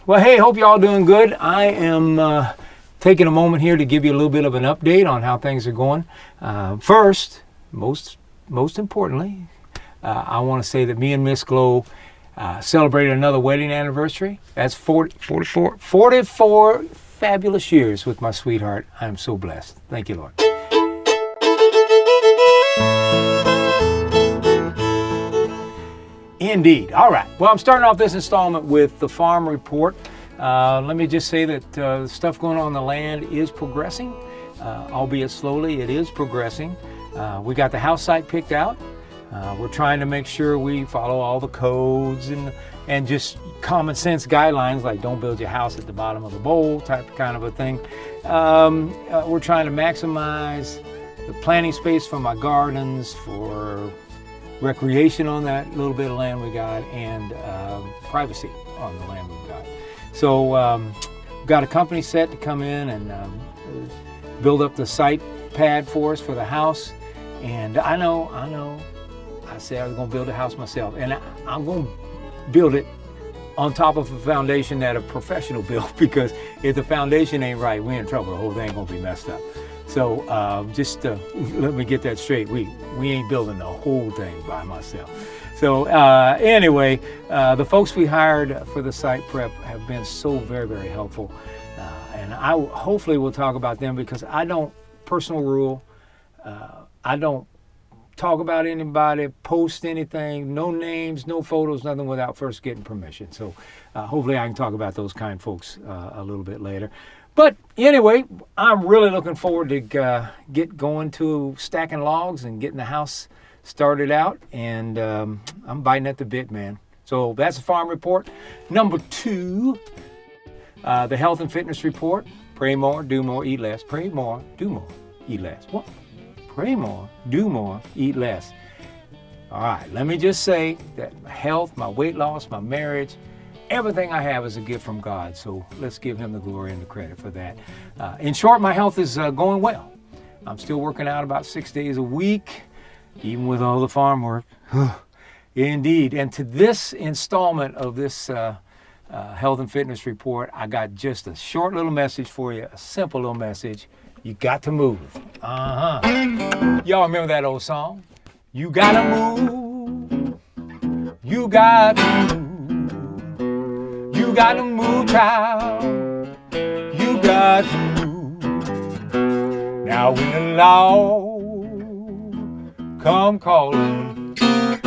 Well, hey, hope y'all doing good. I am taking a moment here to give you a little bit of an update on how things are going. First, most importantly, I want to say that me and Miss Glow celebrated another wedding anniversary. That's 44 fabulous years with my sweetheart. I'm so blessed. Thank you, Lord. Indeed. All right. Well, I'm starting off this installment with the farm report. Let me just say that the stuff going on the land is progressing, albeit slowly. It is progressing. We got the house site picked out. We're trying to make sure we follow all the codes and just common sense guidelines, like don't build your house at the bottom of the bowl kind of a thing. We're trying to maximize the planting space for my gardens, for recreation on that little bit of land we got, and privacy on the land we've got. So we've got a company set to come in and build up the site pad for us for the house. And I know, I said I was going to build a house myself, and I'm going to build it on top of a foundation that a professional built, because if the foundation ain't right, we're in trouble. The whole thing going to be messed up. So just let me get that straight. We ain't building the whole thing by myself. So anyway, the folks we hired for the site prep have been so very, very helpful. And I hopefully will talk about them, because I don't, personal rule, I don't talk about anybody, post anything, no names, no photos, nothing without first getting permission. So hopefully I can talk about those kind folks a little bit later. But anyway, I'm really looking forward to get going to stacking logs and getting the house started out. And I'm biting at the bit, man. So that's the farm report. Number 2, the health and fitness report. Pray more, do more, eat less. Pray more, do more, eat less. What? Pray more, do more, eat less. All right, let me just say that my health, my weight loss, my marriage, everything I have is a gift from God. So let's give him the glory and the credit for that. In short, my health is going well. I'm still working out about 6 days a week, even with all the farm work. Indeed. And to this installment of this health and fitness report, I got just a short little message for you, a simple little message. You got to move. Y'all remember that old song? You gotta move. You gotta move. You gotta move, child. You got to move. Now when the law come calling, you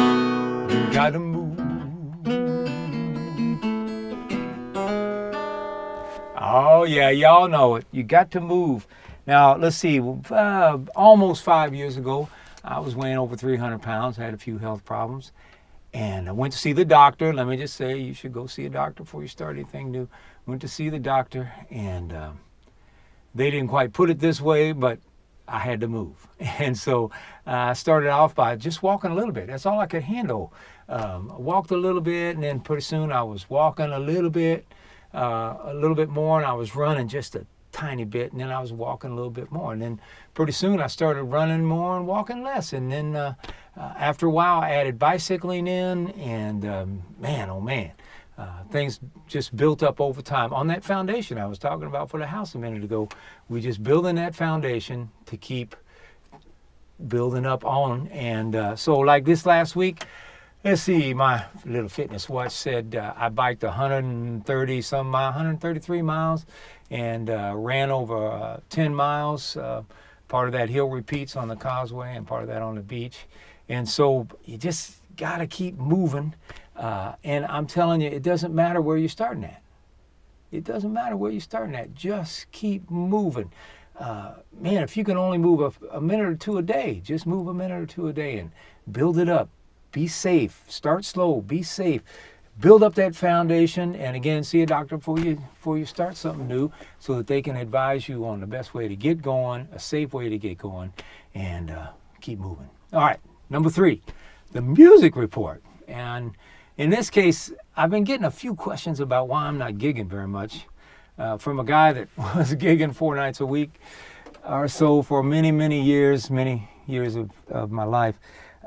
gotta move. Oh yeah, y'all know it. You got to move. Now, let's see, almost 5 years ago, I was weighing over 300 pounds, had a few health problems, and I went to see the doctor. Let me just say, you should go see a doctor before you start anything new. Went to see the doctor, and they didn't quite put it this way, but I had to move. And so I started off by just walking a little bit. That's all I could handle. I walked a little bit, and then pretty soon I was walking a little bit more, and I was running just a tiny bit, and then I was walking a little bit more, and then pretty soon I started running more and walking less, and then after a while I added bicycling in, and man, oh man, things just built up over time on that foundation I was talking about for the house a minute ago. We just building that foundation to keep building up on, and so like this last week, let's see, my little fitness watch said I biked 133 miles, and ran over 10 miles. Part of that hill repeats on the causeway and part of that on the beach. And so you just got to keep moving. And I'm telling you, it doesn't matter where you're starting at. It doesn't matter where you're starting at. Just keep moving. Man, if you can only move a minute or two a day, just move a minute or two a day and build it up. Be safe. Start slow. Be safe. Build up that foundation, and again, see a doctor before you start something new, so that they can advise you on the best way to get going, a safe way to get going, and keep moving. All right, number 3, the music report. And in this case, I've been getting a few questions about why I'm not gigging very much from a guy that was gigging 4 nights a week or so for many years of my life.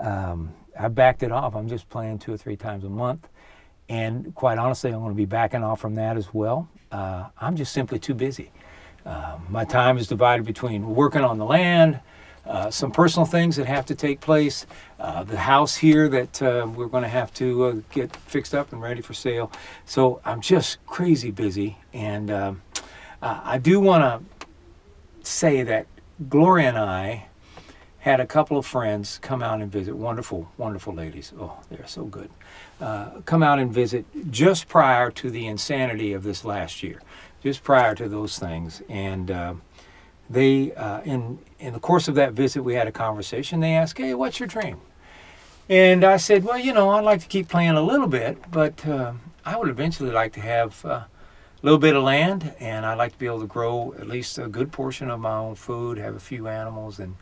I backed it off. I'm just playing 2 or 3 times a month. And quite honestly, I'm going to be backing off from that as well. I'm just simply too busy. My time is divided between working on the land, some personal things that have to take place, the house here that we're going to have to get fixed up and ready for sale. So I'm just crazy busy. And I do want to say that Gloria and I had a couple of friends come out and visit. Wonderful, wonderful ladies. Oh, they're so good. Come out and visit just prior to the insanity of this last year, just prior to those things. And they, in the course of that visit, we had a conversation. They asked, "Hey, what's your dream?" And I said, "Well, you know, I'd like to keep playing a little bit, but I would eventually like to have a little bit of land, and I'd like to be able to grow at least a good portion of my own food, have a few animals." And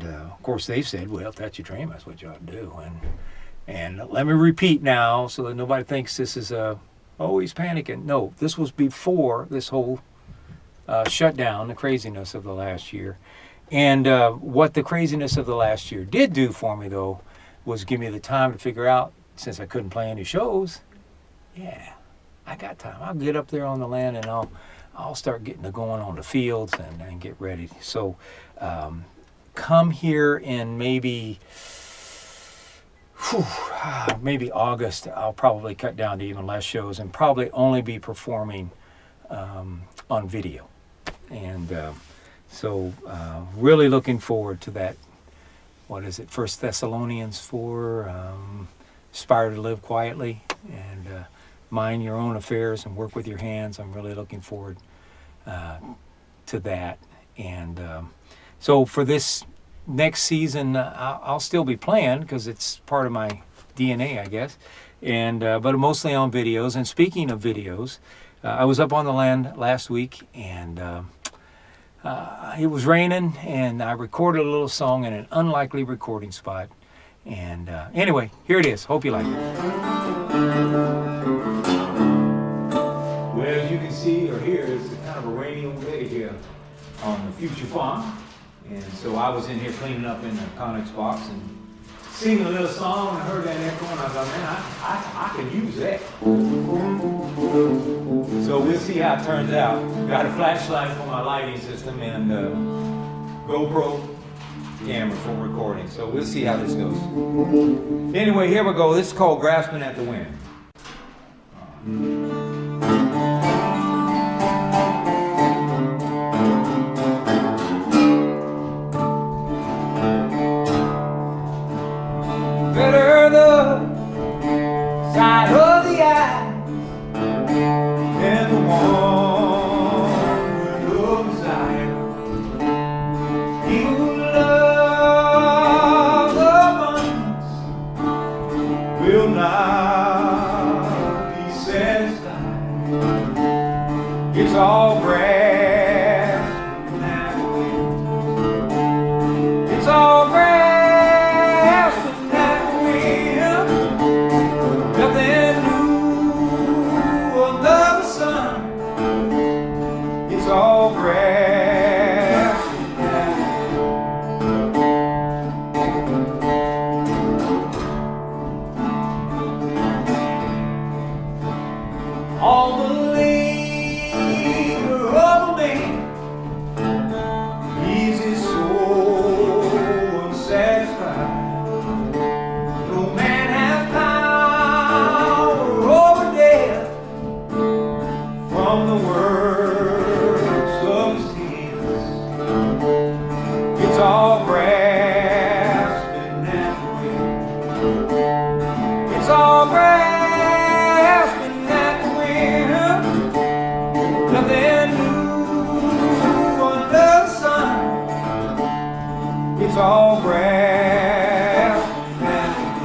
of course, they said, "Well, if that's your dream, that's what you ought to do." And let me repeat now so that nobody thinks this is oh, he's panicking. No, this was before this whole shutdown, the craziness of the last year. And what the craziness of the last year did do for me, though, was give me the time to figure out, since I couldn't play any shows, yeah, I got time. I'll get up there on the land and I'll start getting to going on the fields and get ready. So come here in maybe August. I'll probably cut down to even less shows and probably only be performing on video. And so really looking forward to that. What is it? 1 Thessalonians 4, aspire to live quietly and mind your own affairs and work with your hands. I'm really looking forward to that. And so for this next season, I'll still be playing because it's part of my DNA, I guess. And but mostly on videos. And speaking of videos, I was up on the land last week, and it was raining, and I recorded a little song in an unlikely recording spot. And anyway, here it is. Hope you like it. Well, as you can see or hear, it's kind of a rainy old day here on the Future Farm. And so I was in here cleaning up in the Connex box and singing a little song, and I heard that echo, and I thought, man, I can use that. So we'll see how it turns out. Got a flashlight for my lighting system and GoPro camera for recording. So we'll see how this goes. Anyway, here we go. This is called Grasping at the Wind. Better the side of the eye than the one of desire. He who loves abundance will not be satisfied. It's all grass and that wind. It's all grass. All grass all the labor of a man leaves his soul unsatisfied. No man has power over death from the word. It's all grass and that wind. It's all grass and that wind. Nothing new under the sun. It's all grass and that wind.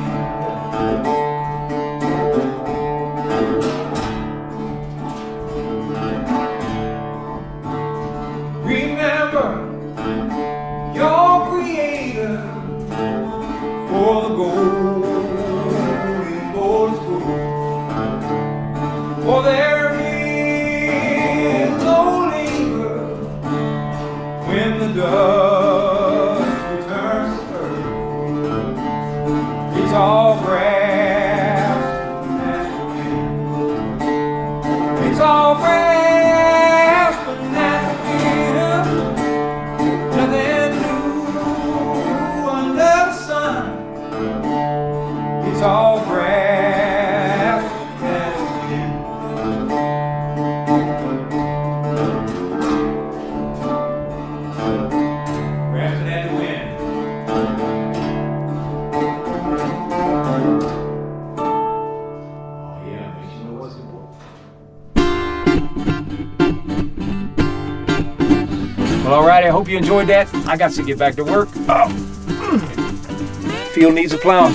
all grass, but now nothing new under the sun. It's all grass and wind. Grass and wind. Oh yeah, makes you know what's important. Well, all right, I hook you enjoyed that. I got to get back to work. Oh. Field needs a plowing.